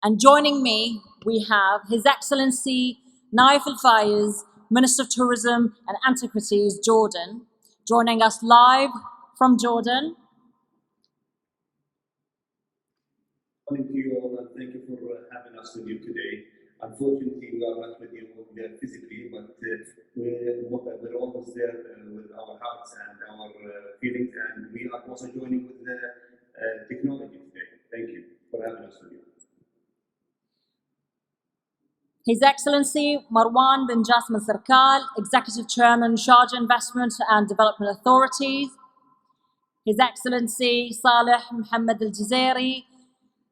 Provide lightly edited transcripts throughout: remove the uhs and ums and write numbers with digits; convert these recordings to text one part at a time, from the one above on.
And joining me, we have His Excellency Naif Al-Fayez, Minister of Tourism and Antiquities, Jordan, joining us live from Jordan. Good morning to you all, and thank you for having us with you today. Unfortunately, we are not with you physically, but we're always there with our hearts and our feelings, and we are also joining with the technology today. Thank you for having us with you. His Excellency Marwan bin Jasmine Sarkal, Executive Chairman, Sharjah Investment and Development Authorities. His Excellency Saleh Mohammed Al-Jazairi,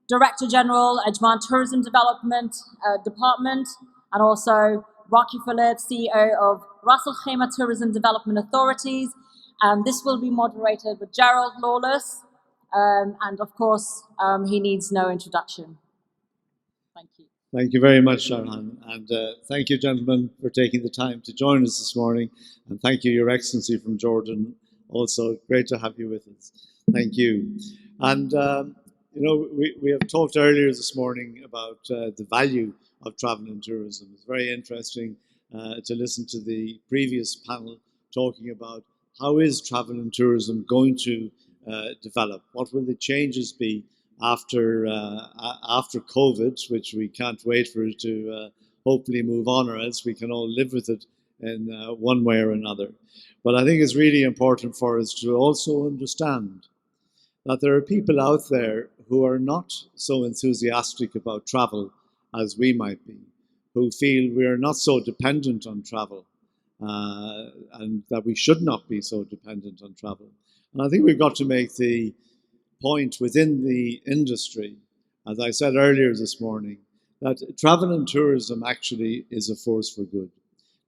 Director General, Ajman Tourism Development Department, and also Rocky Phillips, CEO of Ras Al Khaimah Tourism Development Authorities. And this will be moderated with Gerald Lawless, and of course, he needs no introduction. Thank you. Thank you very much, Sharhan, and thank you, gentlemen, for taking the time to join us this morning, and thank you, Your Excellency from Jordan, also great to have you with us. Thank you. And you know, we have talked earlier this morning about the value of travel and tourism. It's very interesting to listen to the previous panel talking about how is travel and tourism going to develop? What will the changes be after COVID, which we can't wait for it to hopefully move on, or else we can all live with it in one way or another. But I think it's really important for us to also understand that there are people out there who are not so enthusiastic about travel as we might be, who feel we are not so dependent on travel, and that we should not be so dependent on travel. And I think we've got to make the point within the industry, as I said earlier this morning, that travel and tourism actually is a force for good.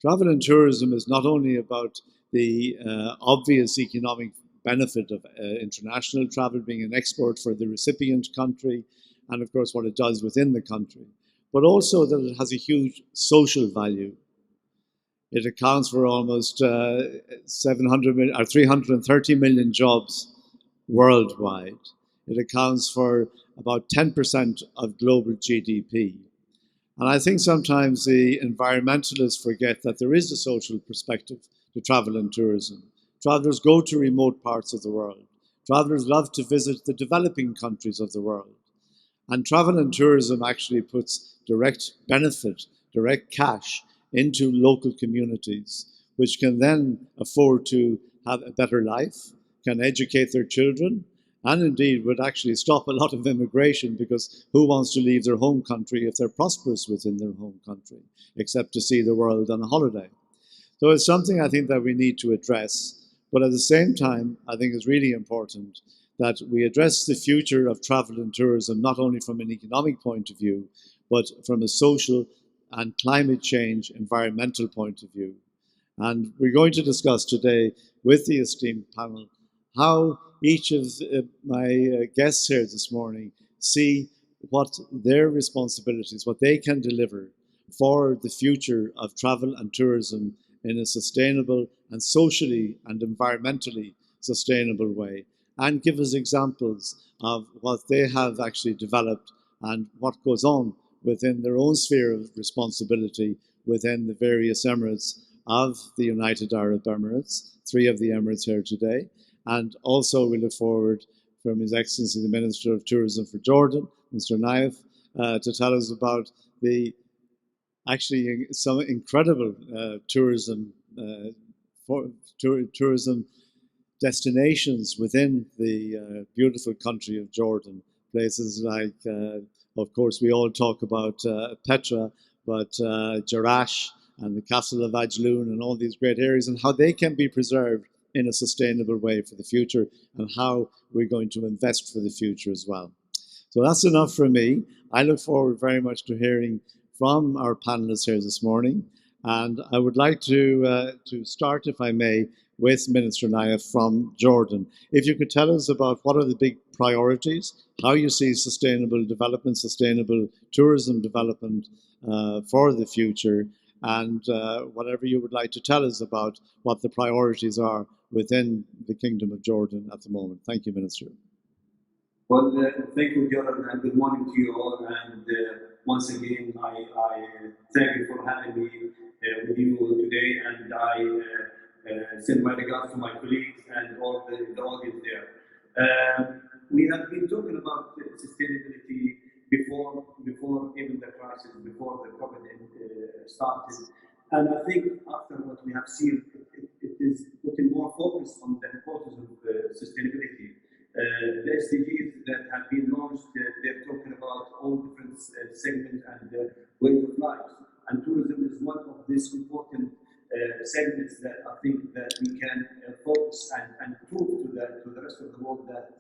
Travel and tourism is not only about the obvious economic benefit of international travel being an export for the recipient country, and of course what it does within the country, but also that it has a huge social value. It accounts for almost 330 million jobs worldwide. It accounts for about 10% of global GDP. And I think sometimes the environmentalists forget that there is a social perspective to travel and tourism. Travelers go to remote parts of the world. Travelers love to visit the developing countries of the world. And travel and tourism actually puts direct benefit, direct cash into local communities, which can then afford to have a better life, can educate their children, and indeed would actually stop a lot of immigration, because who wants to leave their home country if they're prosperous within their home country, except to see the world on a holiday. So it's something I think that we need to address. But at the same time, I think it's really important that we address the future of travel and tourism, not only from an economic point of view, but from a social and climate change, environmental point of view. And we're going to discuss today with the esteemed panel how each of my guests here this morning see what their responsibilities, what they can deliver for the future of travel and tourism in a sustainable and socially and environmentally sustainable way, and give us examples of what they have actually developed and what goes on within their own sphere of responsibility within the various emirates of the United Arab Emirates, 3 of the emirates here today. And also we look forward from His Excellency the Minister of Tourism for Jordan, Mr. Naif, to tell us about the actually some incredible tourism destinations within the beautiful country of Jordan. Places like, of course, we all talk about Petra, but Jerash and the Castle of Ajloon and all these great areas, and how they can be preserved in a sustainable way for the future, and how we're going to invest for the future as well. So that's enough from me. I look forward very much to hearing from our panelists here this morning. And I would like to start, if I may, with Minister Naif from Jordan. If you could tell us about what are the big priorities, how you see sustainable development, sustainable tourism development for the future, and whatever you would like to tell us about what the priorities are within the Kingdom of Jordan at the moment. Thank you, Minister. Well, thank you, Gerald, and good morning to you all. And once again, I thank you for having me with you today. And I send my regards to my colleagues and all the audience there. We have been talking about sustainability before even the crisis, before the COVID started. And I think after what we have seen, it is putting more focus on the importance of sustainability. The SDGs that have been launched, they're talking about all different segments and ways of life. And tourism is one of these important segments that I think that we can focus and prove to the rest of the world that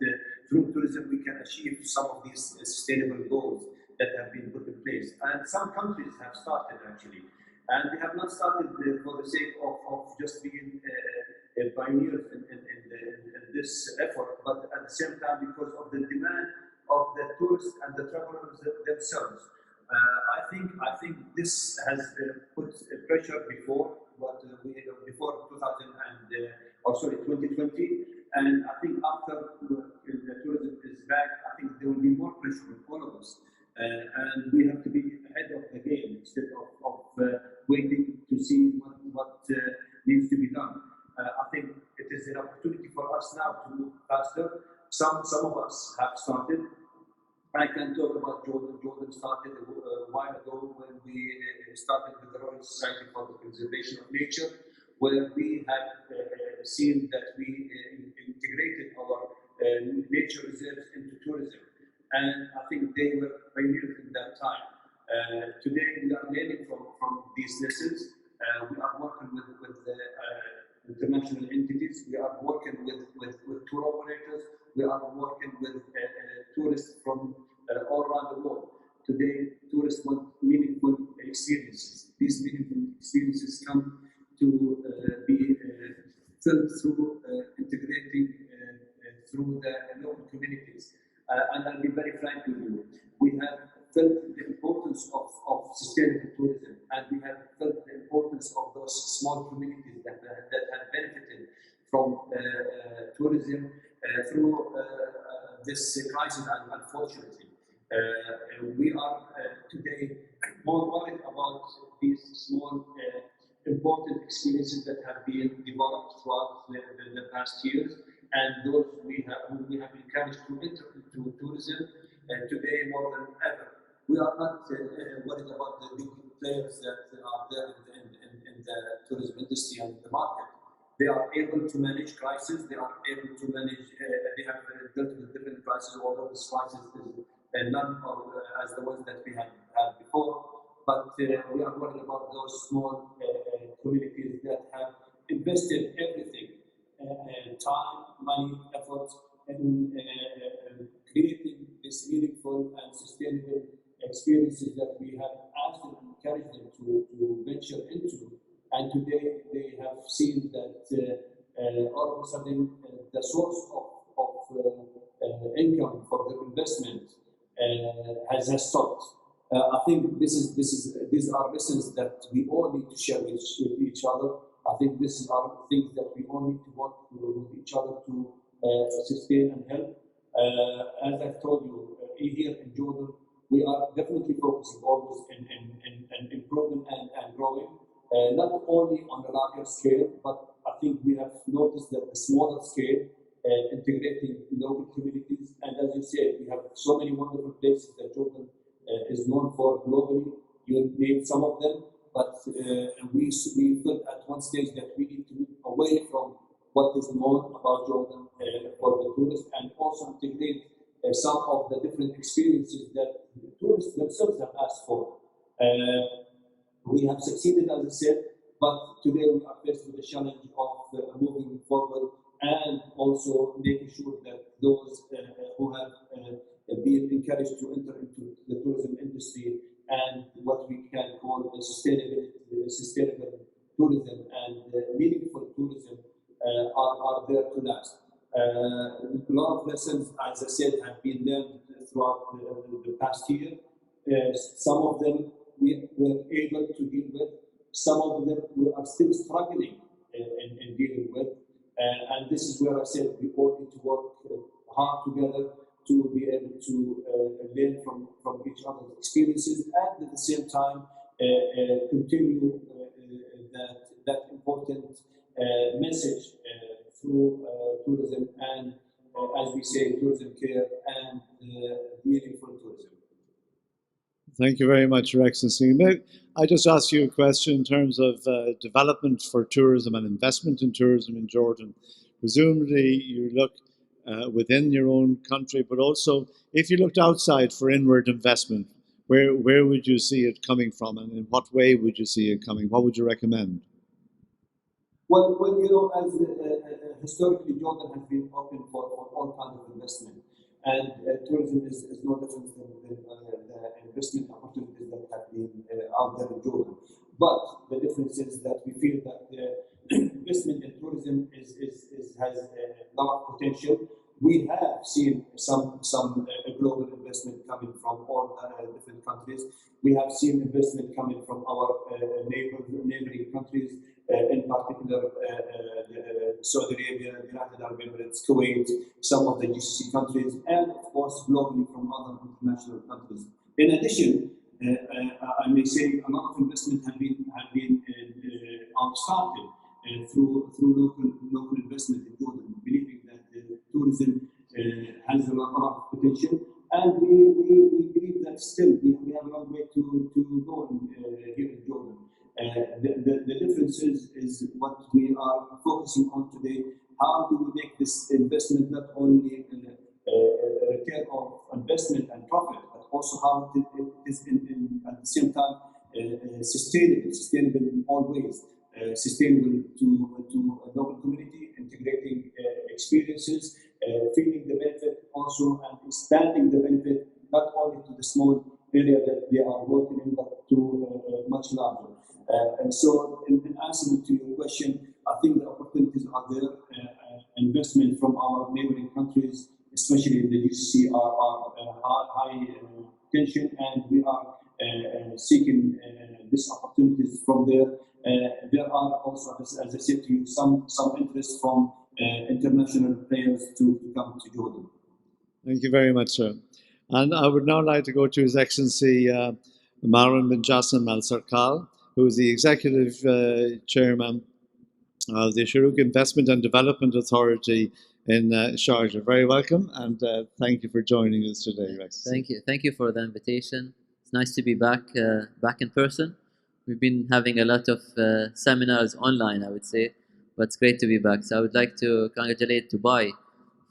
through tourism we can achieve some of these sustainable goals that have been put in place. And some countries have started actually. And they have not started for the sake of just being pioneers in this effort, but at the same time because of the demand of the tourists and the travelers themselves. I think this has put pressure before before 2000 and or sorry 2020, and I think after the tourism is back, I think there will be more pressure on all of us, and we have to be ahead of the game instead of waiting to see what needs to be done. I think it is an opportunity for us now to move faster. Some of us have started. I can talk about Jordan. Jordan started a while ago when we started with the Royal Society for the Conservation of Nature, where we have seen that we integrated our nature reserves into tourism. And I think they were pioneers in that time. Today we are learning from these lessons. We are working with international entities. We are working with tour operators. We are working with tourists from all around the world. Today, tourists want meaningful experiences. These meaningful experiences come to be felt through integrating through the local communities. And I'll be very frank with you. We have felt the importance of sustainable tourism, and we have felt the importance of those small communities that have benefited from tourism through this crisis, unfortunately. We are today more worried about these small important experiences that have been developed throughout the past years, and those we have encouraged to enter into tourism today more than ever. We are not worried about the big players that are there in the tourism industry and the market. They are able to manage crises. They are able to manage. They have dealt with different crises, although this crisis is none as the ones that we have had before. But we are worried about those small communities that have invested everything, time, money, effort, in creating this meaningful and sustainable experiences that we have asked them and encouraged them to venture into. And today they have seen that all of a sudden the source of income for their investment has stopped. I think these are lessons that we all need to share with each other. I think these are things that we all need to work with each other to sustain and help. As I've told you, here in Jordan, we are definitely focusing always in improving and growing, not only on a larger scale, but I think we have noticed that the smaller scale, integrating local communities, and as you said, we have so many wonderful places that Jordan is known for globally. You named some of them, but we felt at one stage that we need to move away from what is known about Jordan for the tourists, and also integrate some of the different experiences that the tourists themselves have asked for. We have succeeded, as I said, but today we are faced with the challenge of moving forward and also making sure that those who have been encouraged to enter into the tourism industry and what we can call sustainable tourism and meaningful tourism are there to last. A lot of lessons, as I said, have been learned throughout the past year. Some of them we were able to deal with. Some of them we are still struggling in dealing with. And this is where I said we all need to work hard together to be able to learn from each other's experiences, and at the same time continue that important message through tourism and, as we say, tourism care and meaningful tourism. Thank you very much, Your Excellency. May I just ask you a question in terms of development for tourism and investment in tourism in Jordan? Presumably you look within your own country, but also if you looked outside for inward investment, where would you see it coming from, and in what way would you see it coming? What would you recommend? Well, you know, as historically Jordan has been open for all kinds of investment, and tourism is no different than the investment opportunities that have been out there in Jordan. But the difference is that we feel that investment in tourism has a lot of potential. We have seen some global investment coming from all different countries. We have seen investment coming from our neighboring countries, in particular Saudi Arabia, United Arab Emirates, Kuwait, some of the GCC countries, and of course globally from other international countries. In addition, I may say a lot of investment have been started through local investment in Jordan, believing that tourism has a lot of potential, and we believe that still we have a long way to go here in Jordan. The difference is what we are focusing on today. How do we make this investment not only a return of investment and profit, but also how it is at the same time sustainable in all ways, sustainable to a local community, integrating experiences, feeling the benefit also, and expanding the benefit not only to the small area that they are working in, but to much larger. And so, in answer to your question, I think the opportunities are there. Investment from our neighboring countries, especially in the GCC, are high tension, and we are seeking these opportunities from there. There are also, as I said to you, some interest from international players to come to Jordan. Thank you very much, sir. And I would now like to go to His Excellency Marwan bin Jassim Al Sarkal, who is the Executive Chairman of the Shuruk Investment and Development Authority in Sharjah. Very welcome, and thank you for joining us today, Rex. Thank you for the invitation. It's nice to be back in person. We've been having a lot of seminars online, I would say, but it's great to be back. So I would like to congratulate Dubai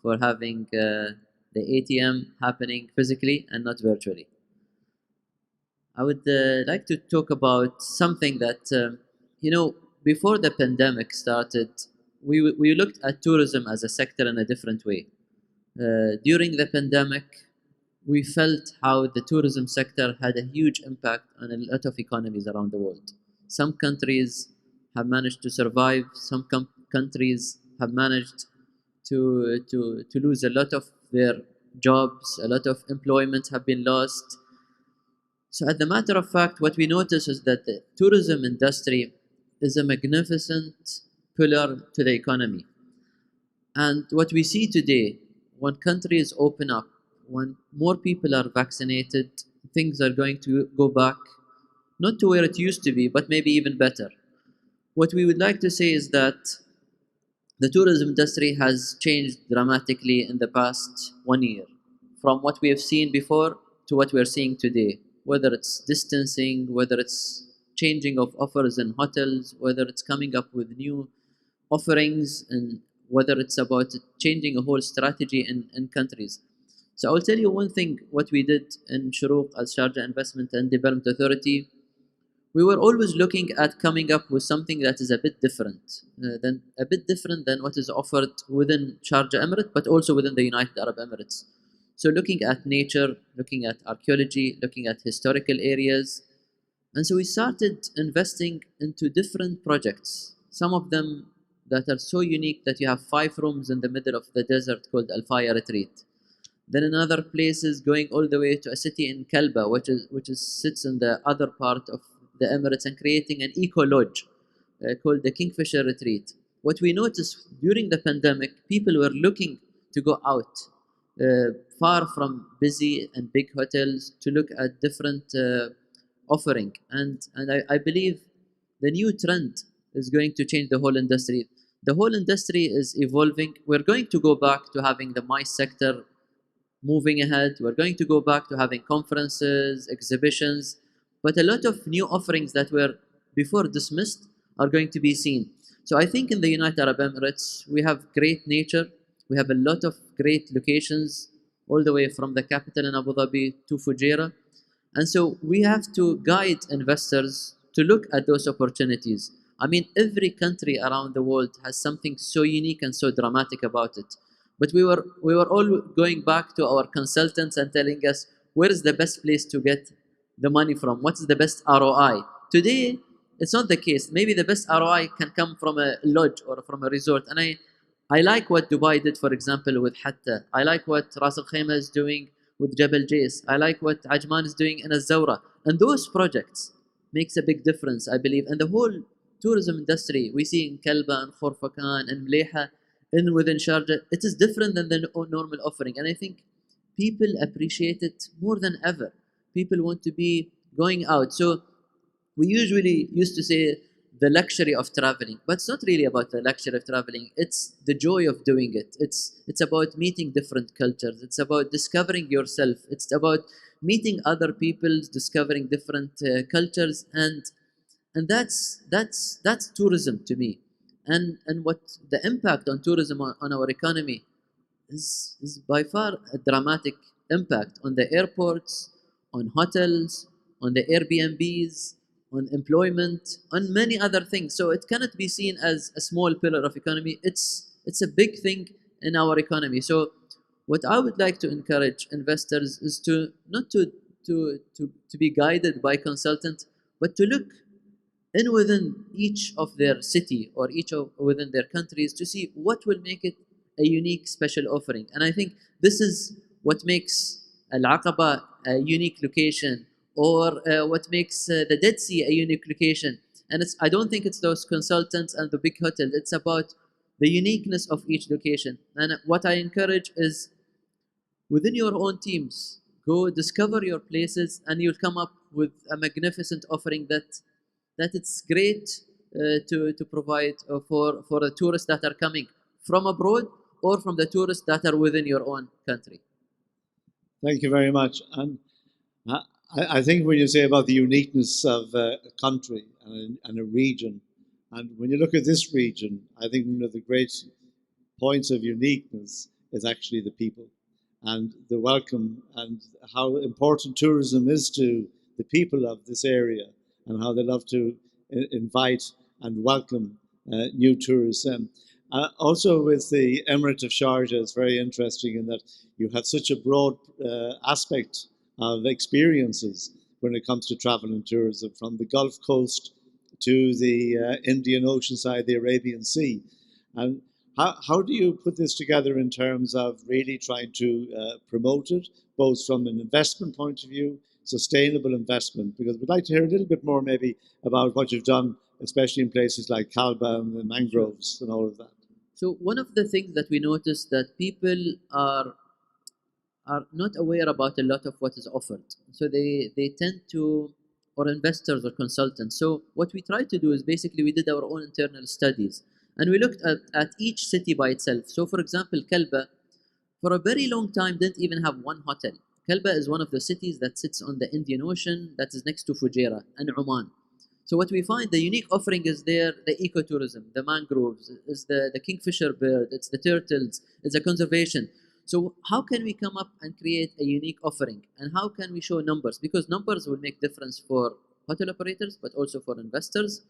for having the ATM happening physically and not virtually. I would like to talk about something that, before the pandemic started, we looked at tourism as a sector in a different way. During the pandemic, we felt how the tourism sector had a huge impact on a lot of economies around the world. Some countries have managed to survive, some countries have managed to lose a lot of their jobs, a lot of employment have been lost. So as a matter of fact, what we notice is that the tourism industry is a magnificent pillar to the economy. And what we see today, when countries open up, when more people are vaccinated, things are going to go back, not to where it used to be, but maybe even better. What we would like to say is that the tourism industry has changed dramatically in the past 1 year, from what we have seen before to what we are seeing today. Whether it's distancing, whether it's changing of offers in hotels, whether it's coming up with new offerings, and whether it's about changing a whole strategy in countries. So I'll tell you one thing, what we did in Shuruk as Sharjah Investment and Development Authority. We were always looking at coming up with something that is a bit different than what is offered within Sharjah Emirate, but also within the United Arab Emirates. So looking at nature, looking at archaeology, looking at historical areas. And so we started investing into different projects, some of them that are so unique that you have 5 rooms in the middle of the desert called Al-Faya Retreat. Then in other places, going all the way to a city in Kalba, which sits in the other part of the Emirates, and creating an eco-lodge called the Kingfisher Retreat. What we noticed during the pandemic, people were looking to go out. far from busy and big hotels, to look at different offering. And I believe the new trend is going to change the whole industry. The whole industry is evolving. We're going to go back to having the MICE sector moving ahead. We're going to go back to having conferences, exhibitions, but a lot of new offerings that were before dismissed are going to be seen. So I think in the United Arab Emirates, we have great nature. We have a lot of great locations, all the way from the capital in Abu Dhabi to Fujairah. And so we have to guide investors to look at those opportunities. I mean, every country around the world has something so unique and so dramatic about it. But we were all going back to our consultants and telling us where is the best place to get the money from? What is the best ROI? Today, it's not the case. Maybe the best ROI can come from a lodge or from a resort. And I like what Dubai did, for example, with Hatta. I like what Ras Al Khaimah is doing with Jabal Jais. I like what Ajman is doing in Al-Zawra. And those projects makes a big difference, I believe. And the whole tourism industry we see in Kalba and Khorfakan and Mleha and within Sharjah, it is different than the normal offering. And I think people appreciate it more than ever. People want to be going out. So we usually used to say the luxury of traveling, but it's not really about the luxury of traveling. It's the joy of doing it. It's about meeting different cultures. It's about discovering yourself. It's about meeting other people, discovering different cultures, and that's tourism to me. And what the impact on tourism on our economy is by far a dramatic impact on the airports, on hotels, on the Airbnbs, on employment, on many other things. So it cannot be seen as a small pillar of economy. It's a big thing in our economy. So what I would like to encourage investors is to not to be guided by consultants, but to look in within each of their city or within their countries to see what will make it a unique special offering. And I think this is what makes Al-Aqaba a unique location, or what makes the Dead Sea a unique location. And I don't think it's those consultants and the big hotel. It's about the uniqueness of each location. And what I encourage is within your own teams, go discover your places, and you'll come up with a magnificent offering that it's great to provide for the tourists that are coming from abroad or from the tourists that are within your own country. Thank you very much. And I think when you say about the uniqueness of a country and a region, and when you look at this region, I think one of the great points of uniqueness is actually the people and the welcome and how important tourism is to the people of this area and how they love to invite and welcome new tourists. Also with the Emirate of Sharjah, it's very interesting in that you have such a broad aspect of experiences when it comes to travel and tourism, from the Gulf Coast to the Indian Ocean side, the Arabian Sea. And how do you put this together in terms of really trying to promote it, both from an investment point of view, sustainable investment? Because we'd like to hear a little bit more maybe about what you've done, especially in places like Kalba and the mangroves and all of that. So one of the things that we noticed that people are not aware about a lot of what is offered. So they tend to, or investors or consultants. So what we try to do is basically we did our own internal studies and we looked at each city by itself. So for example, Kalba, for a very long time didn't even have one hotel. Kalba is one of the cities that sits on the Indian Ocean that is next to Fujairah and Oman. So what we find, the unique offering is there, the ecotourism, the mangroves, is the kingfisher bird, it's the turtles, it's the conservation. So how can we come up and create a unique offering? And how can we show numbers? Because numbers will make difference for hotel operators, but also for investors.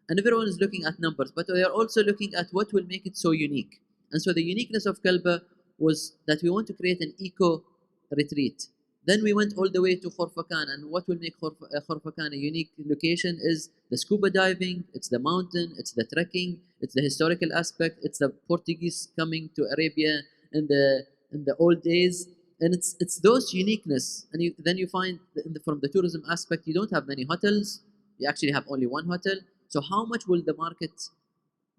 And everyone is looking at numbers, but they are also looking at what will make it so unique. And so the uniqueness of Kalba was that we want to create an eco retreat. Then we went all the way to Khorfakan, and what will make Khorfakan a unique location is the scuba diving, it's the mountain, it's the trekking, it's the historical aspect, it's the Portuguese coming to Arabia in the old days, and it's those uniqueness. And then you find from the tourism aspect, you don't have many hotels, you actually have only one hotel. So how much will the market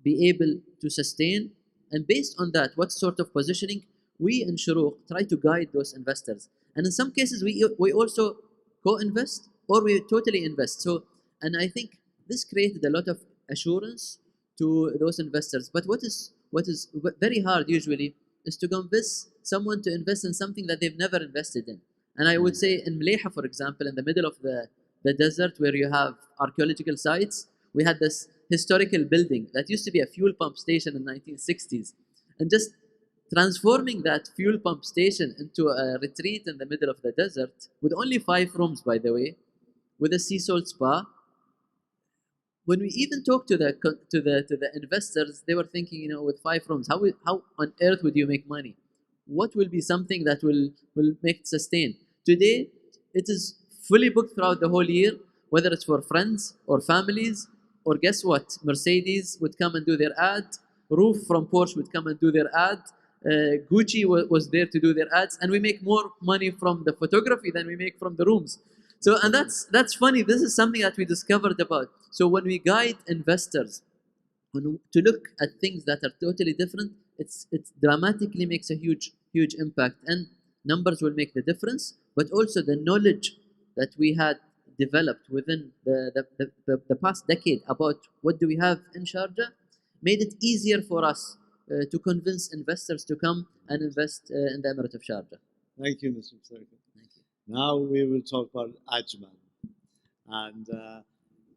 be able to sustain? And based on that, what sort of positioning? we in Shuruq try to guide those investors. And in some cases, we also co-invest or we totally invest. So, and I think this created a lot of assurance to those investors. But what is very hard usually is to convince someone to invest in something that they've never invested in. And I would say in Mleha, for example, in the middle of the desert where you have archaeological sites, we had this historical building that used to be a fuel pump station in the 1960s. And just transforming that fuel pump station into a retreat in the middle of the desert with only 5 rooms, by the way, with a sea salt spa. When we even talked to the investors, they were thinking, with 5 rooms, how on earth would you make money? What will be something that will make it sustain? Today, it is fully booked throughout the whole year, whether it's for friends or families, or guess what? Mercedes would come and do their ad. Roof from Porsche would come and do their ad. Gucci was there to do their ads, and we make more money from the photography than we make from the rooms. So, and that's funny. This is something that we discovered about. So when we guide investors to look at things that are totally different, it dramatically makes a huge impact, and numbers will make the difference. But also the knowledge that we had developed within the past decade about what do we have in Sharjah made it easier for us to convince investors to come and invest in the Emirate of Sharjah. Thank you, Mr. Sarkar. Thank you. Now we will talk about Ajman. And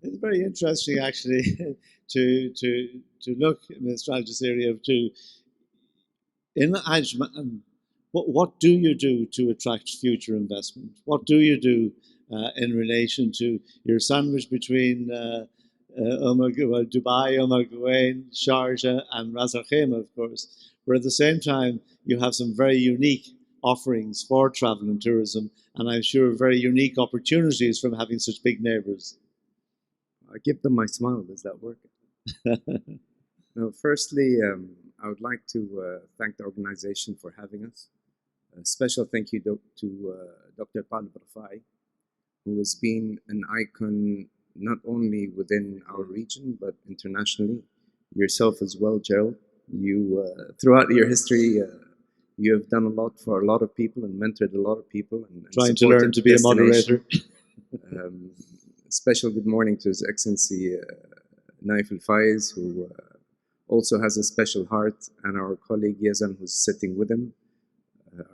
it's very interesting, actually, to look in the strategist area in Ajman. What do you do to attract future investment? What do you do in relation to your sandwich between Dubai, Guwain, Sharjah, and Ras Al Khaimah, of course, where at the same time you have some very unique offerings for travel and tourism, and I'm sure very unique opportunities from having such big neighbors. I give them my smile. Does that work? No, firstly, I would like to thank the organization for having us. A special thank you to Dr. Talib Rafai, who has been an icon not only within our region, but internationally. Yourself as well, Gerald. You, throughout your history, you have done a lot for a lot of people and mentored a lot of people. And trying to learn to be a moderator. Special good morning to His Excellency Naif Al-Faiz, who also has a special heart, and our colleague Yazan, who's sitting with him.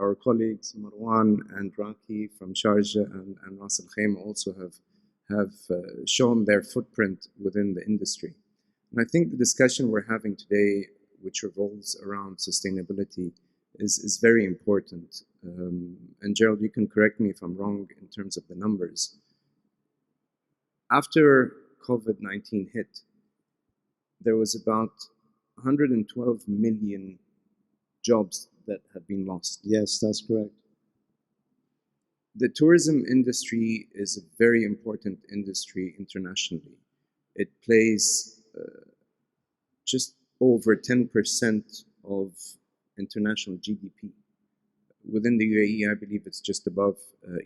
Our colleagues Marwan and Raki from Sharjah and Ras Al Khaimah also have shown their footprint within the industry. And I think the discussion we're having today, which revolves around sustainability, is very important. And Gerald, you can correct me if I'm wrong in terms of the numbers. After COVID-19 hit, there was about 112 million jobs that had been lost. Yes, that's correct. The tourism industry is a very important industry internationally. It plays just over 10% of international GDP. Within the UAE, I believe it's just above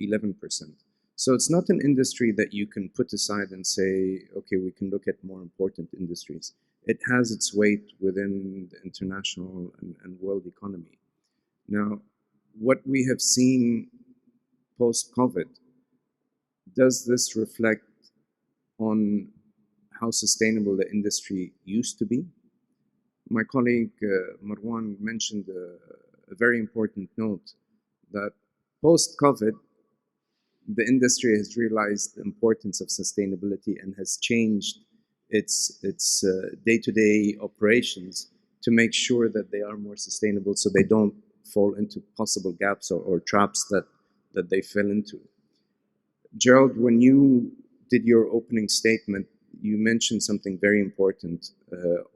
11%. So it's not an industry that you can put aside and say, okay, we can look at more important industries. It has its weight within the international and world economy. Now, what we have seen post-COVID, does this reflect on how sustainable the industry used to be? My colleague Marwan mentioned a very important note that post-COVID, the industry has realized the importance of sustainability and has changed its day-to-day operations to make sure that they are more sustainable so they don't fall into possible gaps or traps that they fell into. Gerald, when you did your opening statement, you mentioned something very important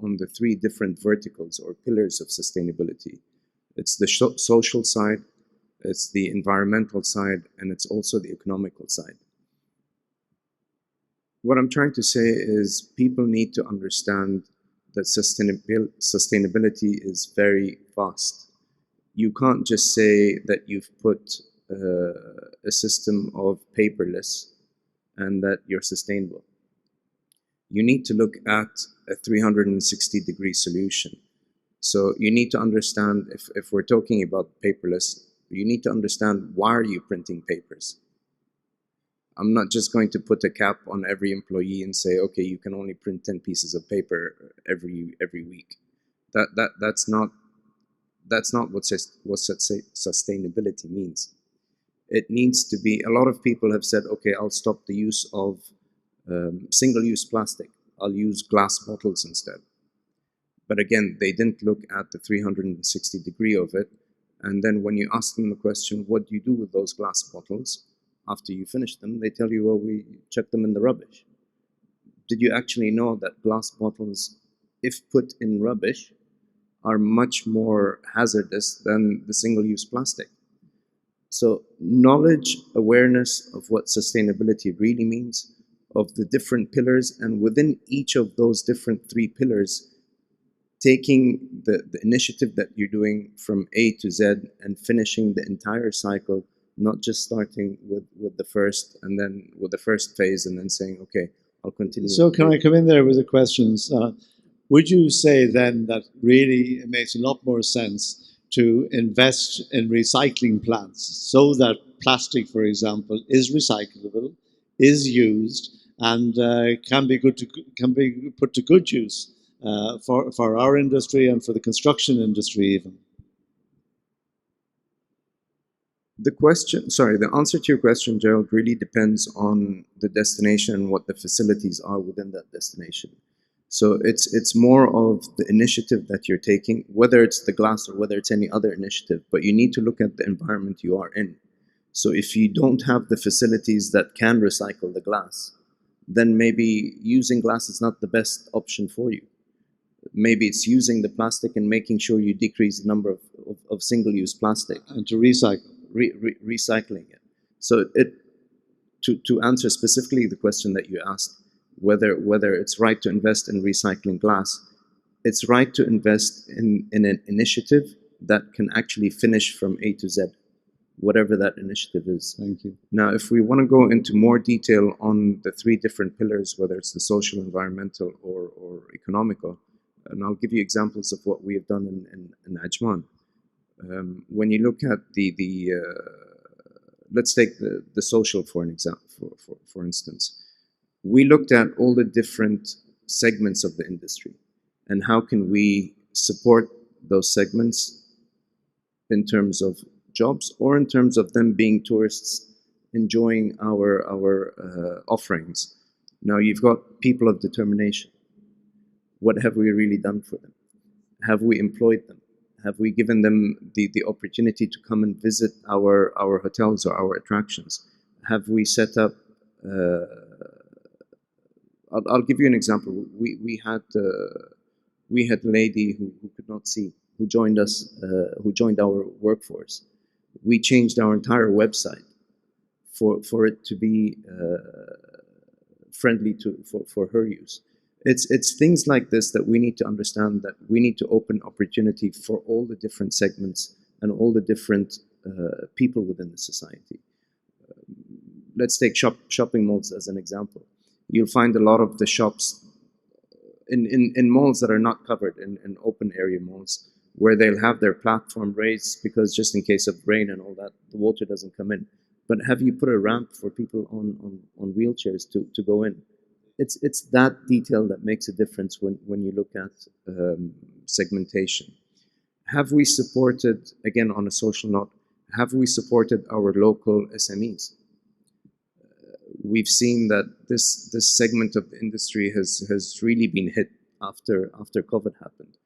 on the 3 different verticals or pillars of sustainability. It's the social side, it's the environmental side, and it's also the economical side. What I'm trying to say is people need to understand that sustainability is very vast. You can't just say that you've put a system of paperless and that you're sustainable. You need to look at a 360-degree solution. So you need to understand, if we're talking about paperless, you need to understand why are you printing papers. I'm not just going to put a cap on every employee and say, okay, you can only print 10 pieces of paper every week. That's not what sustainability means. It needs to be, a lot of people have said, okay, I'll stop the use of single-use plastic. I'll use glass bottles instead. But again, they didn't look at the 360 degree of it. And then when you ask them the question, what do you do with those glass bottles after you finish them? They tell you, well, we chuck them in the rubbish. Did you actually know that glass bottles, if put in rubbish, are much more hazardous than the single-use plastic? So knowledge, awareness of what sustainability really means, of the different pillars, and within each of those different 3 pillars, taking the initiative that you're doing from A to Z and finishing the entire cycle, not just starting with the first and then with the first phase and then saying, okay, I'll continue. So can I come in there with the questions? Would you say then that really it makes a lot more sense to invest in recycling plants so that plastic, for example, is recyclable, is used, and can be put to good use for our industry and for the construction industry even? The answer to your question, Gerald, really depends on the destination and what the facilities are within that destination. So it's more of the initiative that you're taking, whether it's the glass or whether it's any other initiative, but you need to look at the environment you are in. So if you don't have the facilities that can recycle the glass, then maybe using glass is not the best option for you. Maybe it's using the plastic and making sure you decrease the number of single-use plastic. And to recycle. Recycling it. So to answer specifically the question that you asked, whether it's right to invest in recycling glass, it's right to invest in an initiative that can actually finish from A to Z, whatever that initiative is. Thank you. Now, if we want to go into more detail on the 3 different pillars, whether it's the social, environmental, or economical, and I'll give you examples of what we have done in Ajman. When you look at let's take the social for an example, for instance. We looked at all the different segments of the industry and how can we support those segments in terms of jobs or in terms of them being tourists enjoying our offerings. Now you've got people of determination. What have we really done for them? Have we employed them? Have we given them the opportunity to come and visit our hotels or our attractions? Have we set up, I'll give you an example. We had a lady who could not see, who joined us, who joined our workforce. We changed our entire website for it to be friendly for her use. It's things like this that we need to understand, that we need to open opportunity for all the different segments and all the different people within the society. Let's take shopping malls as an example. You'll find a lot of the shops in malls that are not covered, in open area malls, where they'll have their platform raised because just in case of rain and all that, the water doesn't come in. But have you put a ramp for people on wheelchairs to go in? It's that detail that makes a difference when you look at segmentation. Have we supported, again on a social note, have we supported our local SMEs? We've seen that this segment of the industry has really been hit after COVID happened.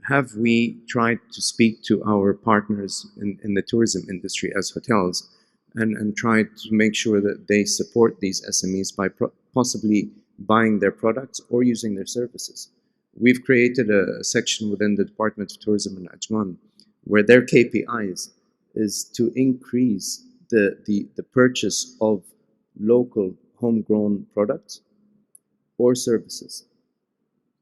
Have we tried to speak to our partners in the tourism industry as hotels and tried to make sure that they support these SMEs by possibly buying their products or using their services? We've created a section within the Department of Tourism in Ajman where their KPIs is to increase the purchase of local homegrown products or services.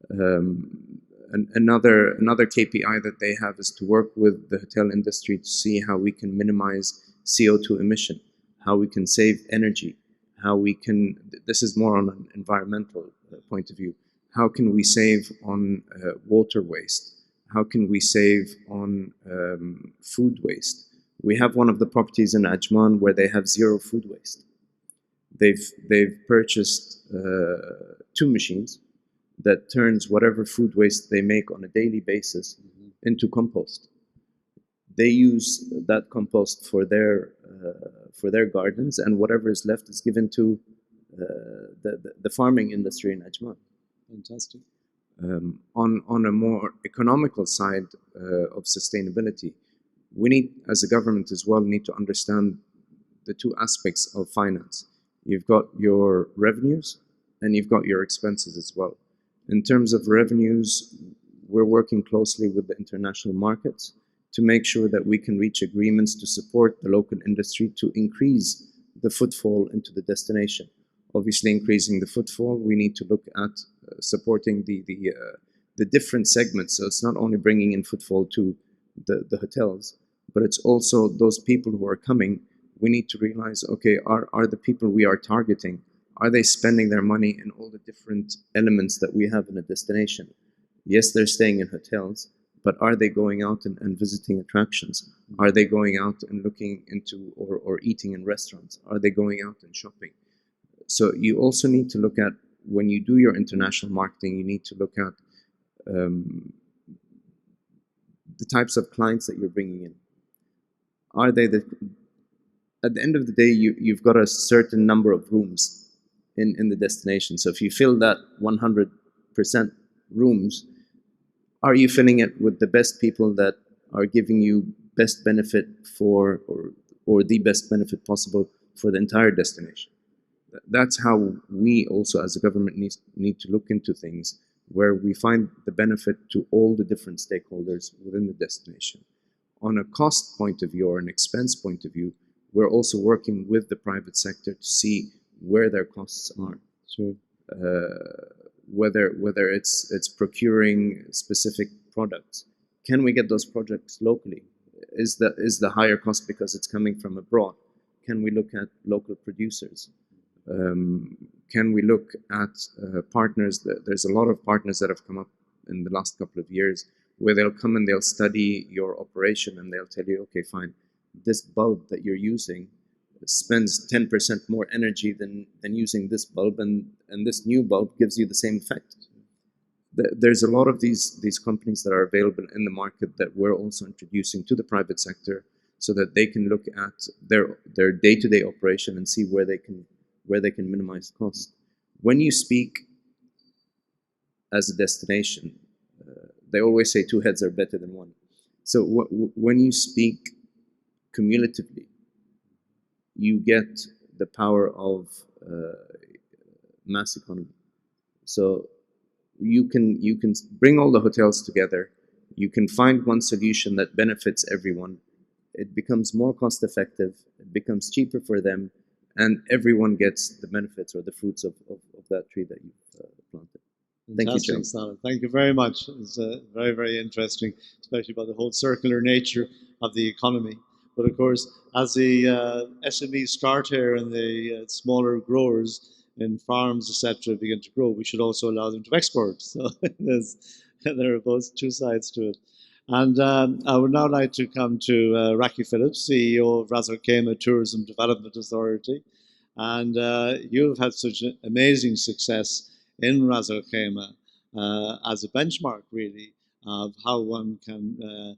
Another KPI that they have is to work with the hotel industry to see how we can minimize CO2 emission, how we can save energy, how we can, this is more on an environmental point of view, how can we save on water waste, How can we save on food waste? We have one of the properties in Ajman where they have zero food waste. They've purchased 2 machines that turns whatever food waste they make on a daily basis into compost. They use that compost for their gardens, and whatever is left is given to the farming industry in Ajman. Fantastic. On a more economical side of sustainability, we need, as a government as well, need to understand the 2 aspects of finance. You've got your revenues and you've got your expenses as well. In terms of revenues, we're working closely with the international markets to make sure that we can reach agreements to support the local industry to increase the footfall into the destination. Obviously, increasing the footfall, we need to look at supporting the different segments. So it's not only bringing in footfall to the hotels, but it's also those people who are coming. We need to realize, okay, are the people we are targeting, are they spending their money in all the different elements that we have in a destination? Yes, they're staying in hotels, but are they going out and visiting attractions? Are they going out and looking into or eating in restaurants? Are they going out and shopping? So you also need to look at, when you do your international marketing, you need to look at the types of clients that you're bringing in. Are they at the end of the day, you've got a certain number of rooms in the destination. So if you fill that 100% rooms, are you filling it with the best people that are giving you best benefit for, or the best benefit possible for the entire destination? That's how we also as a government need to look into things, where we find the benefit to all the different stakeholders within the destination. On a cost point of view or an expense point of view, we're also working with the private sector to see where their costs are. Sure. Whether it's procuring specific products. Can we get those products locally? Is the higher cost because it's coming from abroad? Can we look at local producers? Can we look at partners? There's a lot of partners that have come up in the last couple of years where they'll come and they'll study your operation and they'll tell you, okay, fine, this bulb that you're using spends 10% more energy than using this bulb, and this new bulb gives you the same effect. There's a lot of these companies that are available in the market that we're also introducing to the private sector, so that they can look at their day-to-day operation and see where they can minimize cost. When you speak as a destination, they always say 2 heads are better than 1. So when you speak cumulatively, you get the power of mass economy. So you can bring all the hotels together. You can find one solution that benefits everyone. It becomes more cost effective. It becomes cheaper for them, and everyone gets the benefits or the fruits of that tree that you've planted. Thank you, Joe. Salih. Thank you very much. It's very, very interesting, especially about the whole circular nature of the economy. But of course, as the SMEs start here and the smaller growers in farms, etc., begin to grow, we should also allow them to export. So there are both 2 sides to it. And I would now like to come to Raki Phillips, CEO of Ras Al Khaimah Tourism Development Authority. And you've had such an amazing success in Ras Al Khaimah as a benchmark, really, of how one can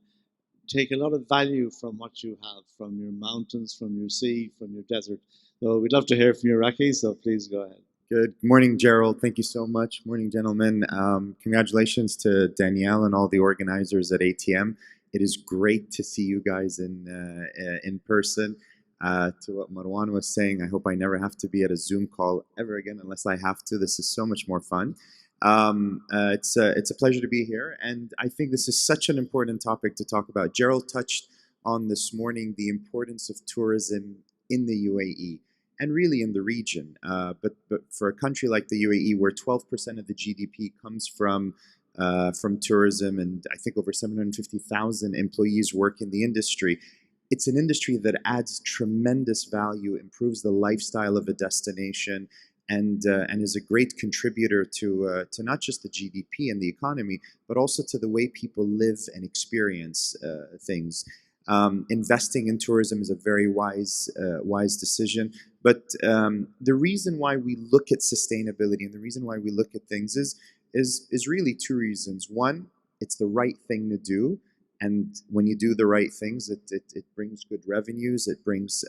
take a lot of value from what you have, from your mountains, from your sea, from your desert. So we'd love to hear from you, Raki, so please go ahead. Good morning, Gerald. Thank you so much. Morning, gentlemen. Congratulations to Danielle and all the organizers at ATM. It is great to see you guys in person. To what Marwan was saying, I hope I never have to be at a Zoom call ever again unless I have to. This is so much more fun. It's a pleasure to be here, and I think this is such an important topic to talk about. Gerald touched on this morning the importance of tourism in the UAE and really in the region. But for a country like the UAE, where 12% of the GDP comes from tourism, and I think over 750,000 employees work in the industry, it's an industry that adds tremendous value, improves the lifestyle of a destination, and is a great contributor to not just the GDP and the economy, but also to the way people live and experience things. Investing in tourism is a very wise decision. But the reason why we look at sustainability and the reason why we look at things is really two reasons. One, it's the right thing to do. And when you do the right things, it brings good revenues. It brings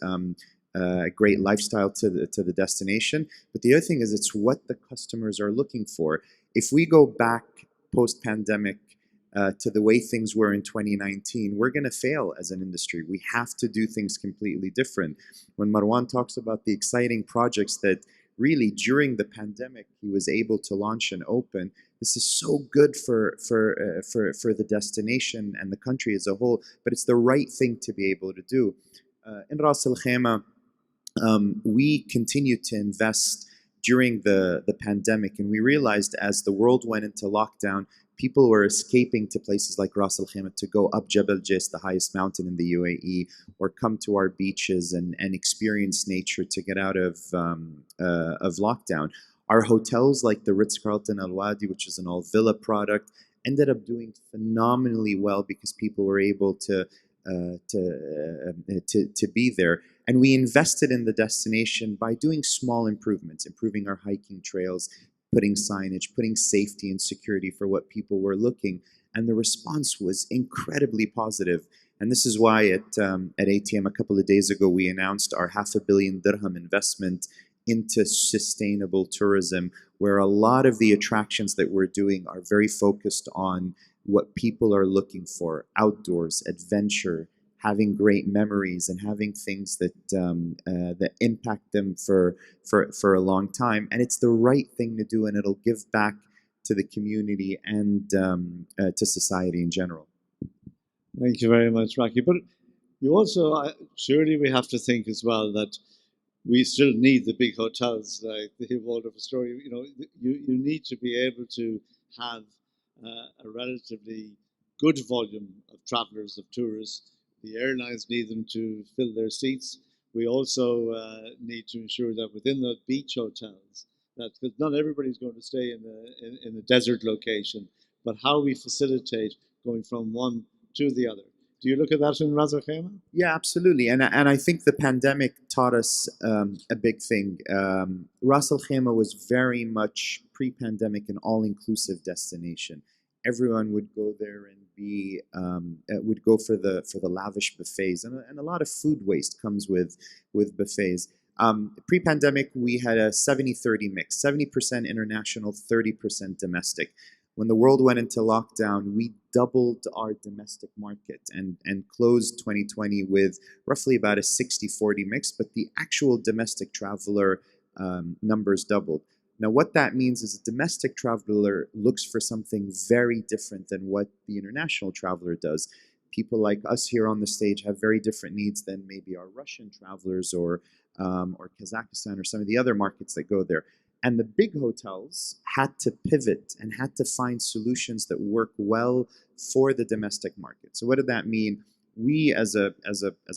a great lifestyle to the destination. But the other thing is, it's what the customers are looking for. If we go back post-pandemic to the way things were in 2019, we're going to fail as an industry. We have to do things completely different. When Marwan talks about the exciting projects that really during the pandemic he was able to launch and open, this is so good for the destination and the country as a whole, but it's the right thing to be able to do. In Ras Al Khaimah, we continued to invest during the pandemic, and we realized as the world went into lockdown, people were escaping to places like Ras Al Khaimah to go up Jebel Jais, the highest mountain in the UAE, or come to our beaches and experience nature to get out of lockdown. Our hotels like the Ritz-Carlton Al Wadi, which is an all-villa product, ended up doing phenomenally well because people were able to be there. And we invested in the destination by doing small improvements, improving our hiking trails, putting signage, putting safety and security for what people were looking. And the response was incredibly positive. And this is why at ATM a couple of days ago, we announced our $500 million dirham investment into sustainable tourism, where a lot of the attractions that we're doing are very focused on what people are looking for: outdoors, adventure, having great memories, and having things that that impact them for a long time. And it's the right thing to do, and it'll give back to the community and to society in general. Thank you very much, Rocky. But you also, surely we have to think as well that we still need the big hotels, like the Waldorf Astoria. You know, you need to be able to have a relatively good volume of travelers, of tourists. The airlines need them to fill their seats. We also need to ensure that within the beach hotels, that because not everybody's going to stay in a desert location, but how we facilitate going from one to the other. Do you look at that in Ras Al Khaimah? Yeah, absolutely. And I think the pandemic taught us a big thing. Ras Al Khaimah was very much pre-pandemic an all-inclusive destination. Everyone would go there and would go for the lavish buffets, and a lot of food waste comes with buffets. Pre-pandemic, we had a 70-30 mix, 70% international, 30% domestic. When the world went into lockdown, we doubled our domestic market and closed 2020 with roughly about a 60-40 mix, but the actual domestic traveler numbers doubled. Now, what that means is a domestic traveler looks for something very different than what the international traveler does. People like us here on the stage have very different needs than maybe our Russian travelers or Kazakhstan or some of the other markets that go there. And the big hotels had to pivot and had to find solutions that work well for the domestic market. So what did that mean? We, as a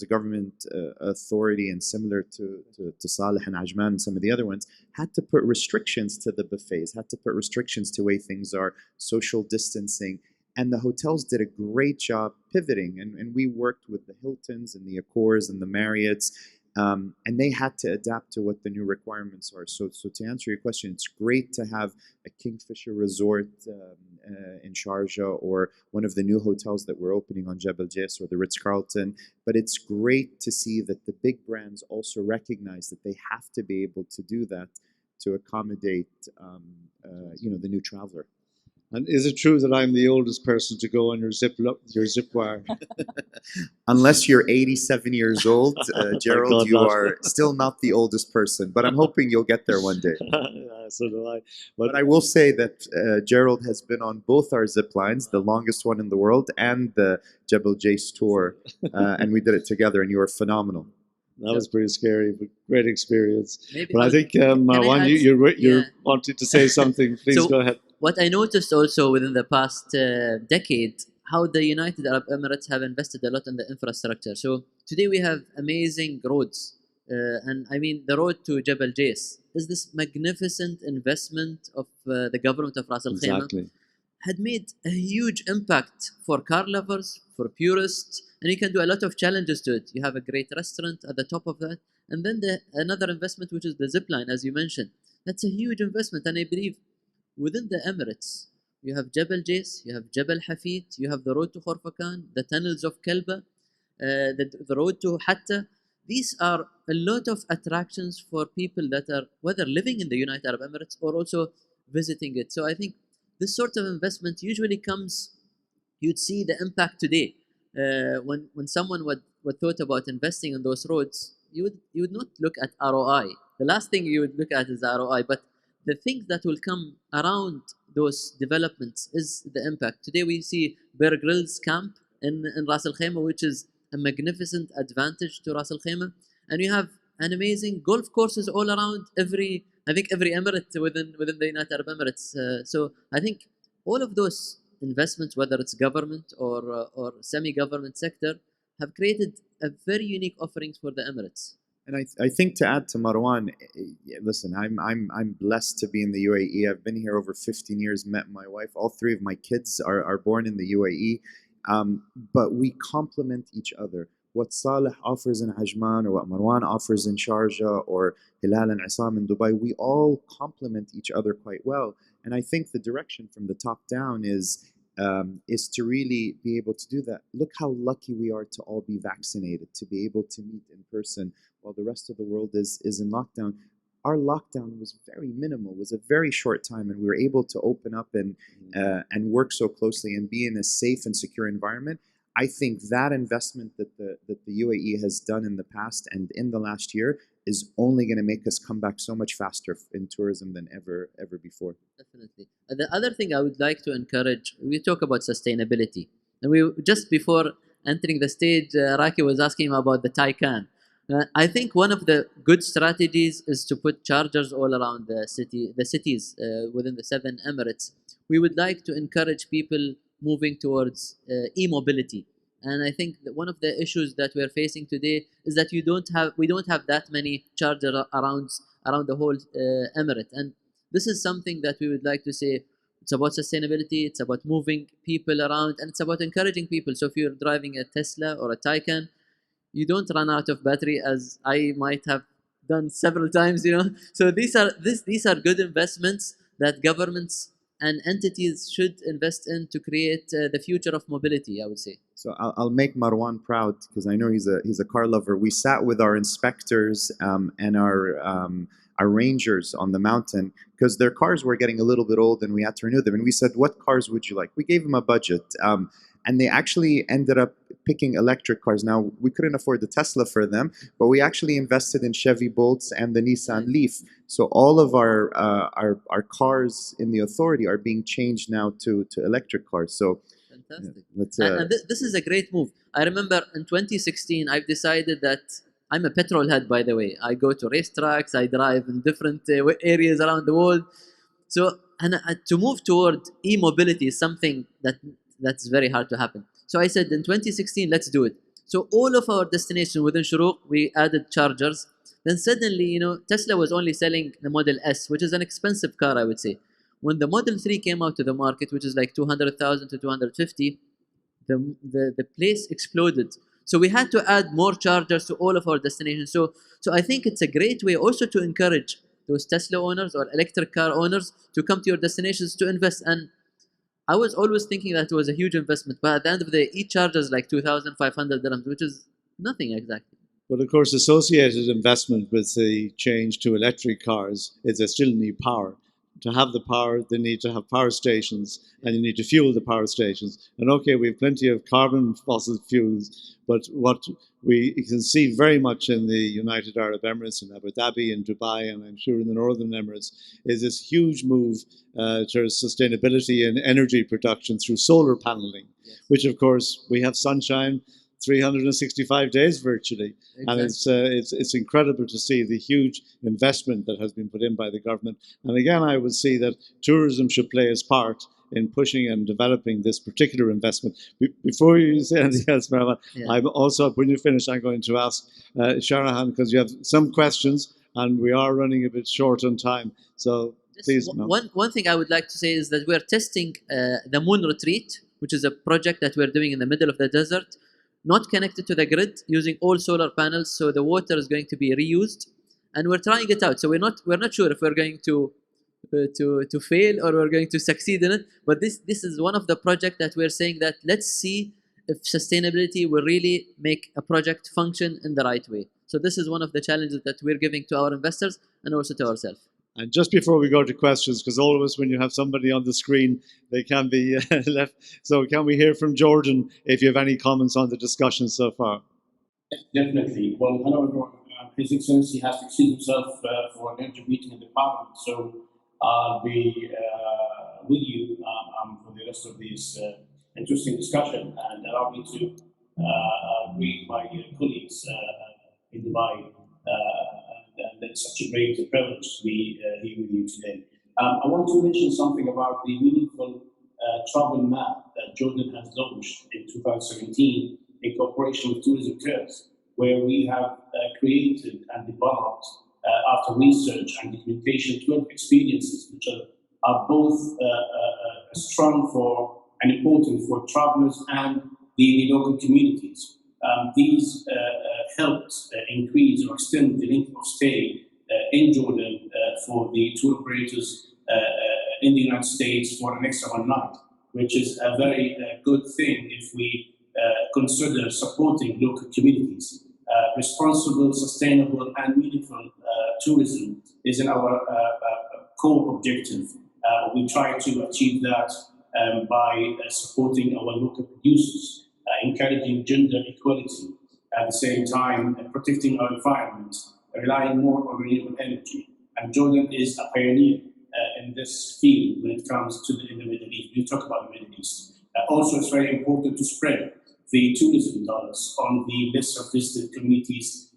government authority, and similar to Saleh and Ajman and some of the other ones, had to put restrictions to the buffets, had to put restrictions to the way things are, social distancing. And the hotels did a great job pivoting. And we worked with the Hiltons and the Accors and the Marriotts. And they had to adapt to what the new requirements are. So to answer your question, it's great to have a Kingfisher resort in Sharjah, or one of the new hotels that we're opening on Jebel Jais, or the Ritz-Carlton. But it's great to see that the big brands also recognize that they have to be able to do that to accommodate the new traveler. And is it true that I'm the oldest person to go on your zip wire? Unless you're 87 years old, Gerald, God, you not. are still not the oldest person. But I'm hoping you'll get there one day. So do I. But I will say that Gerald has been on both our zip lines, the longest one in the world, and the Jebel Jais tour. And we did it together, and you were phenomenal. That was pretty scary, but great experience. Maybe But I think, Marwan, you're wanting to say something. Please So, go ahead. What I noticed also within the past decade, how the United Arab Emirates have invested a lot in the infrastructure. So today we have amazing roads. And I mean, the road to Jebel Jais is this magnificent investment of the government of Ras Al Khaimah Exactly. had made a huge impact for car lovers, for purists, and you can do a lot of challenges to it. You have a great restaurant at the top of that, and then another investment, which is the zip line, as you mentioned. That's a huge investment, and I believe within the Emirates, you have Jebel Jais, you have Jebel Hafid, you have the road to Khorfakan, the tunnels of Kelba, the road to Hatta. These are a lot of attractions for people that are whether living in the United Arab Emirates or also visiting it. So I think this sort of investment usually comes, you'd see the impact today. When someone would thought about investing in those roads, you would not look at ROI. The last thing you would look at is ROI, but the things that will come around those developments is the impact. Today we see Bear Grylls camp in Ras Al Khaimah, which is a magnificent advantage to Ras Al Khaimah, and you have an amazing golf courses all around I think every emirate within the United Arab Emirates. So I think all of those investments, whether it's government or semi-government sector, have created a very unique offerings for the Emirates. And I think to add to Marwan, listen, I'm blessed to be in the UAE. I've been here over 15 years, met my wife. All three of my kids are born in the UAE. But we complement each other. What Saleh offers in Ajman or what Marwan offers in Sharjah or Hilal and Isam in Dubai, we all complement each other quite well. And I think the direction from the top down is to really be able to do that. Look how lucky we are to all be vaccinated, to be able to meet in person while the rest of the world is in lockdown. Our lockdown was very minimal, was a very short time, and we were able to open up and work so closely and be in a safe and secure environment. I think that investment that the UAE has done in the past and in the last year is only going to make us come back so much faster in tourism than ever before. Definitely. And the other thing I would like to encourage, we talk about sustainability, and we just before entering the stage, Raki was asking about the Taycan. I think one of the good strategies is to put chargers all around the cities within the 7 Emirates. We would like to encourage people moving towards e-mobility. And I think that one of the issues that we're facing today is that we don't have that many chargers around the whole emirate. And this is something that we would like to say. It's about sustainability, it's about moving people around, and it's about encouraging people. So if you're driving a Tesla or a Taycan, you don't run out of battery, as I might have done several times, So these are good investments that governments and entities should invest in to create the future of mobility, I would say. So I'll make Marwan proud because I know he's a car lover. We sat with our inspectors and our rangers on the mountain because their cars were getting a little bit old and we had to renew them. And we said, "What cars would you like?" We gave them a budget, and they actually ended up picking electric cars. Now we couldn't afford the Tesla for them, but we actually invested in Chevy Bolts and the Nissan Leaf. So all of our cars in the authority are being changed now to electric cars. So fantastic. Yeah, and this is a great move. I remember in 2016, I've decided that I'm a petrol head, by the way. I go to racetracks, I drive in different areas around the world. So, and to move toward e-mobility is something that's very hard to happen. So I said in 2016, let's do it. So all of our destinations within Shuruq, we added chargers. Then suddenly, Tesla was only selling the Model S, which is an expensive car, I would say. When the Model 3 came out to the market, which is like 200,000 to 250, the place exploded. So we had to add more chargers to all of our destinations. So I think it's a great way also to encourage those Tesla owners or electric car owners to come to your destinations to invest. And I was always thinking that it was a huge investment, but at the end of the day, each charger is like 2,500 dirhams, which is nothing exactly. But of course, associated investment with the change to electric cars is they still need power. To have the power, they need to have power stations, and you need to fuel the power stations. And okay, we have plenty of carbon fossil fuels, but what we can see very much in the United Arab Emirates, in Abu Dhabi, in Dubai, and I'm sure in the Northern Emirates, is this huge move towards sustainability and energy production through solar paneling, Yes. which of course we have sunshine 365 days virtually. Exactly. And it's incredible to see the huge investment that has been put in by the government. And again, I would see that tourism should play its part in pushing and developing this particular investment. Before you say anything else, Marwan, Yeah. I'm also, when you finish, I'm going to ask Sharahan, because you have some questions and we are running a bit short on time. So please, no. One thing I would like to say is that we're testing the Moon Retreat, which is a project that we're doing in the middle of the desert, not connected to the grid, using all solar panels, so the water is going to be reused, and we're trying it out. So we're not sure if we're going to fail or we're going to succeed in it. But this is one of the projects that we're saying that let's see if sustainability will really make a project function in the right way. So this is one of the challenges that we're giving to our investors and also to ourselves. And just before we go to questions, because always when you have somebody on the screen, they can be left. So can we hear from Jordan if you have any comments on the discussion so far? Definitely. Well, hello everyone. His Excellency has excused himself for an urgent meeting in the Parliament, so I'll be with you for the rest of this interesting discussion, and allow me to greet my colleagues in Dubai. And it's such a great privilege to be here with you today. I want to mention something about the meaningful travel map that Jordan has launched in 2017 in cooperation with Tourism Cares, where we have created and developed, after research and documentation, 12 experiences which are both strong for and important for travelers and the local communities. These helped increase or extend the length of stay in Jordan for the tour operators in the United States for an extra one night, which is a very good thing if we consider supporting local communities. Responsible, sustainable, and meaningful tourism is in our core objective. We try to achieve that by supporting our local producers, encouraging gender equality, at the same time protecting our environment, relying more on renewable energy. And Jordan is a pioneer in this field when it comes to the Middle East. We talk about the Middle East. Also, it's very important to spread the tourism dollars on the lesser visited communities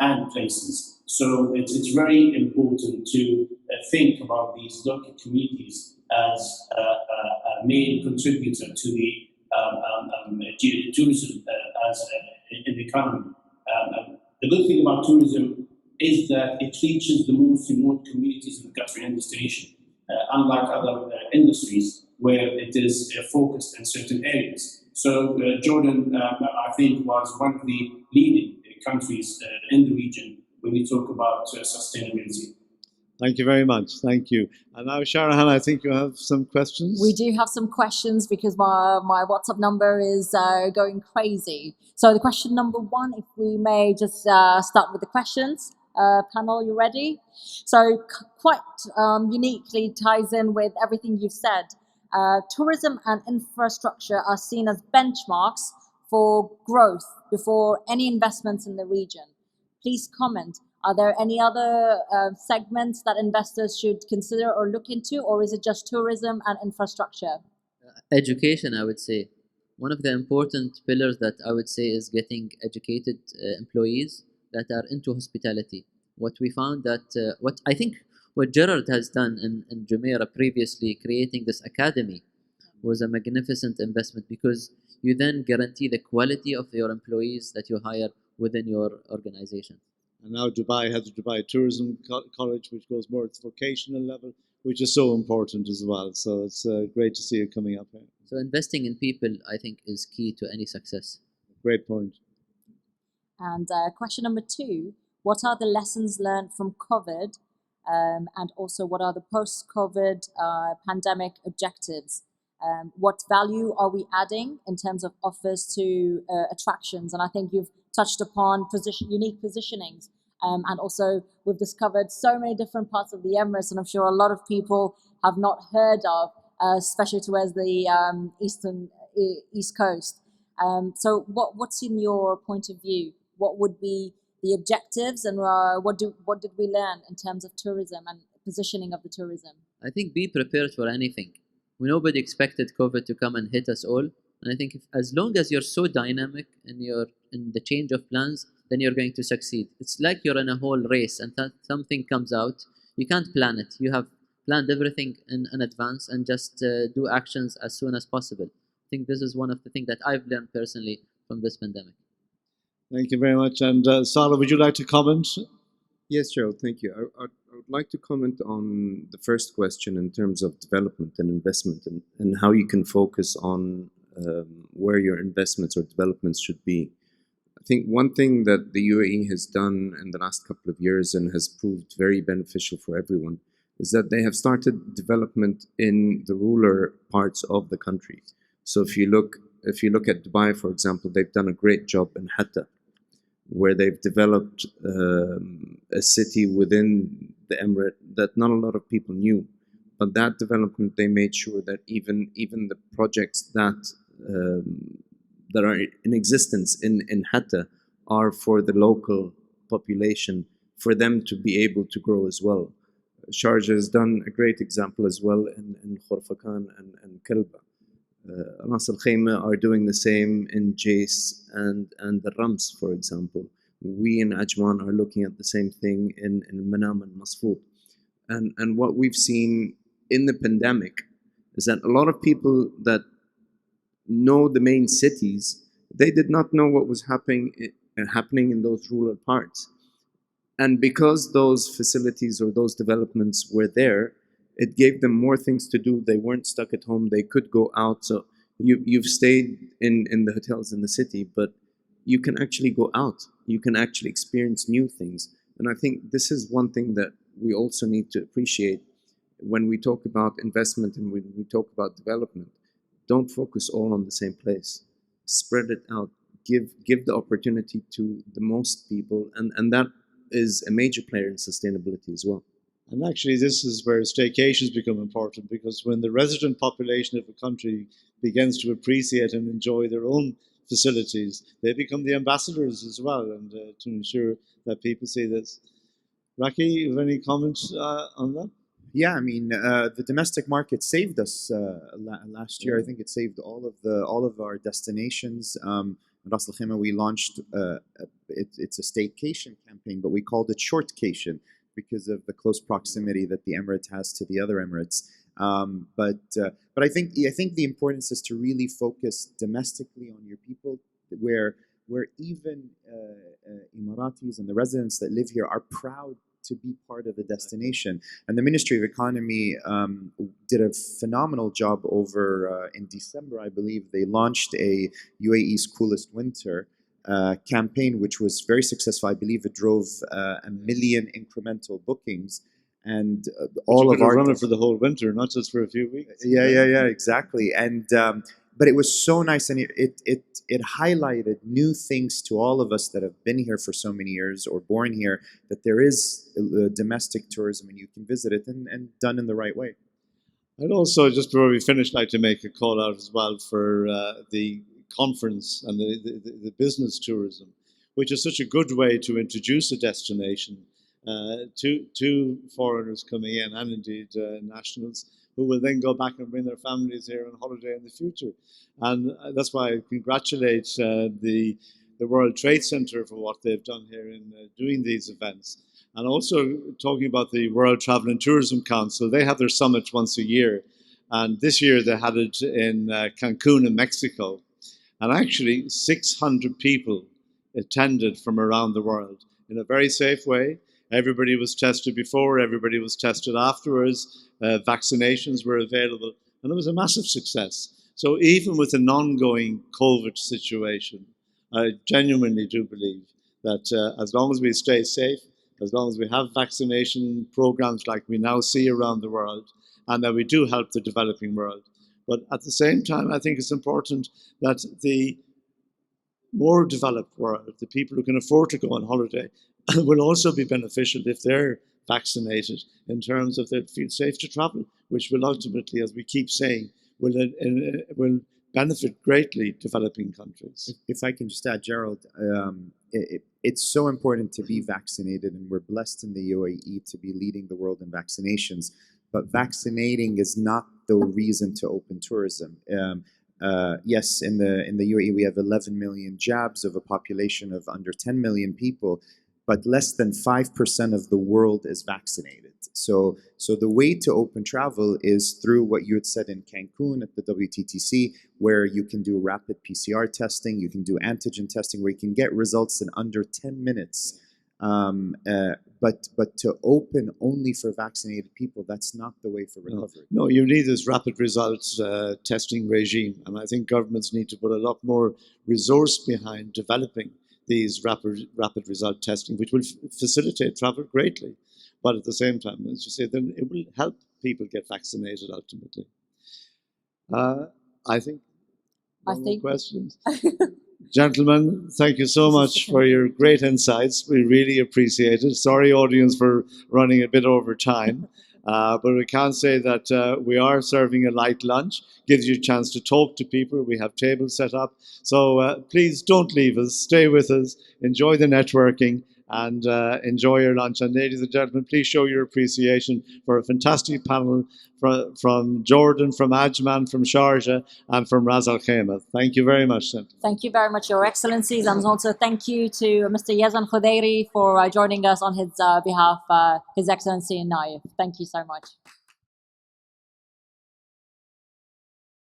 and places. So it's very important to think about these local communities as a main contributor to the tourism in the economy. The good thing about tourism is that it reaches the most remote communities in the country and destination, unlike other industries where it is focused in certain areas. So Jordan, I think, was one of the leading countries in the region when we talk about sustainability. Thank you very much. Thank you. And now, Sharahan, I think you have some questions. We do have some questions because my WhatsApp number is going crazy. So the question number one, if we may just start with the questions. Panel, you ready? So quite uniquely ties in with everything you've said. Tourism and infrastructure are seen as benchmarks for growth before any investments in the region. Please comment. Are there any other segments that investors should consider or look into, or is it just tourism and infrastructure? Education, I would say. One of the important pillars that I would say is getting educated employees that are into hospitality. What we found that, what Gerard has done in Jumeirah previously, creating this academy, was a magnificent investment, because you then guarantee the quality of your employees that you hire within your organization. And now Dubai has a Dubai Tourism College, which goes more at the vocational level, which is so important as well. So it's great to see it coming up here. So investing in people, I think, is key to any success. Great point. And question number two, what are the lessons learned from COVID? And also, what are the post-COVID pandemic objectives? What value are we adding in terms of offers to attractions? And I think you've touched upon unique positionings. And also, we've discovered so many different parts of the Emirates, and I'm sure a lot of people have not heard of, especially towards the East Coast. So what's in your point of view? What would be the objectives, and what did we learn in terms of tourism and positioning of the tourism? I think be prepared for anything. Nobody expected COVID to come and hit us all. And I think as long as you're so dynamic in the change of plans, then you're going to succeed. It's like you're in a whole race, and something comes out, you can't plan it. You have planned everything in advance, and just do actions as soon as possible. I think this is one of the things that I've learned personally from this pandemic. Thank you very much. And Salah, would you like to comment? Yes, Gerald, thank you. I would like to comment on the first question in terms of development and investment and how you can focus on where your investments or developments should be. I think one thing that the UAE has done in the last couple of years and has proved very beneficial for everyone is that they have started development in the rural parts of the country. So if you look at Dubai, for example, they've done a great job in Hatta, where they've developed a city within the emirate that not a lot of people knew. But that development, they made sure that even the projects that are in existence in Hatta are for the local population, for them to be able to grow as well. Sharjah has done a great example as well in Khorfakan and Kalba. Ras Al Khaimah are doing the same in Jace and the Rams, for example. We in Ajman are looking at the same thing in Manam and Masfoud. And what we've seen in the pandemic is that a lot of people that know the main cities, they did not know what was happening in those rural parts. And because those facilities or those developments were there, it gave them more things to do. They weren't stuck at home. They could go out. So you've stayed in the hotels in the city, but you can actually go out. You can actually experience new things. And I think this is one thing that we also need to appreciate when we talk about investment and when we talk about development. Don't focus all on the same place. Spread it out. Give the opportunity to the most people, and that is a major player in sustainability as well. And actually, this is where staycations become important, because when the resident population of a country begins to appreciate and enjoy their own facilities, they become the ambassadors as well, and to ensure that people see this. Raki, you have any comments on that? Yeah, I mean, the domestic market saved us last year. I think it saved all of our destinations. Ras Al Khaimah, we launched it's a staycation campaign, but we called it shortcation because of the close proximity that the emirate has to the other emirates. But I think the importance is to really focus domestically on your people, where even Emiratis and the residents that live here are proud to be part of the destination. And the Ministry of Economy did a phenomenal job over in December, I believe. They launched a UAE's Coolest Winter campaign, which was very successful. I believe it drove 1 million incremental bookings. And all of our run it for the whole winter, not just for a few weeks. Yeah, exactly. And but it was so nice, and it highlighted new things to all of us that have been here for so many years or born here, that there is domestic tourism and you can visit it, and done in the right way. I'd also, just before we finish, like to make a call out as well for the conference and the business tourism, which is such a good way to introduce a destination to foreigners coming in, and indeed nationals, who will then go back and bring their families here on holiday in the future. And that's why I congratulate the World Trade Center for what they've done here in doing these events. And also talking about the World Travel and Tourism Council, they have their summit once a year. And this year they had it in Cancun in Mexico. And actually 600 people attended from around the world in a very safe way. Everybody was tested before, everybody was tested afterwards, vaccinations were available, and it was a massive success. So even with an ongoing COVID situation, I genuinely do believe that as long as we stay safe, as long as we have vaccination programs like we now see around the world, and that we do help the developing world. But at the same time, I think it's important that the more developed world, the people who can afford to go on holiday, will also be beneficial if they're vaccinated, in terms of they feel safe to travel, which will ultimately, as we keep saying, will benefit greatly developing countries. If I can just add, Gerald, it's so important to be vaccinated, and we're blessed in the UAE to be leading the world in vaccinations. But vaccinating is not the reason to open tourism. Yes, in the UAE we have 11 million jabs of a population of under 10 million people, but less than 5% of the world is vaccinated. So the way to open travel is through what you had said in Cancun at the WTTC, where you can do rapid PCR testing, you can do antigen testing, where you can get results in under 10 minutes. But to open only for vaccinated people, that's not the way for recovery. No, you need this rapid results testing regime, and I think governments need to put a lot more resource behind developing these rapid result testing, which will facilitate travel greatly. But at the same time, as you say, then it will help people get vaccinated ultimately. I think. More questions. Gentlemen, thank you so much for your great insights. We really appreciate it. Sorry, audience, for running a bit over time. But we can say that we are serving a light lunch. Gives you a chance to talk to people. We have tables set up. So please don't leave us. Stay with us. Enjoy the networking and enjoy your lunch. And ladies and gentlemen, please show your appreciation for a fantastic panel from Jordan, from Ajman, from Sharjah, and from Ras Al Khaimah. Thank you very much. Thank you very much, Your Excellencies, and also thank you to Mr. Yazan Khudairi for joining us on his behalf, His Excellency Naif. Thank you so much.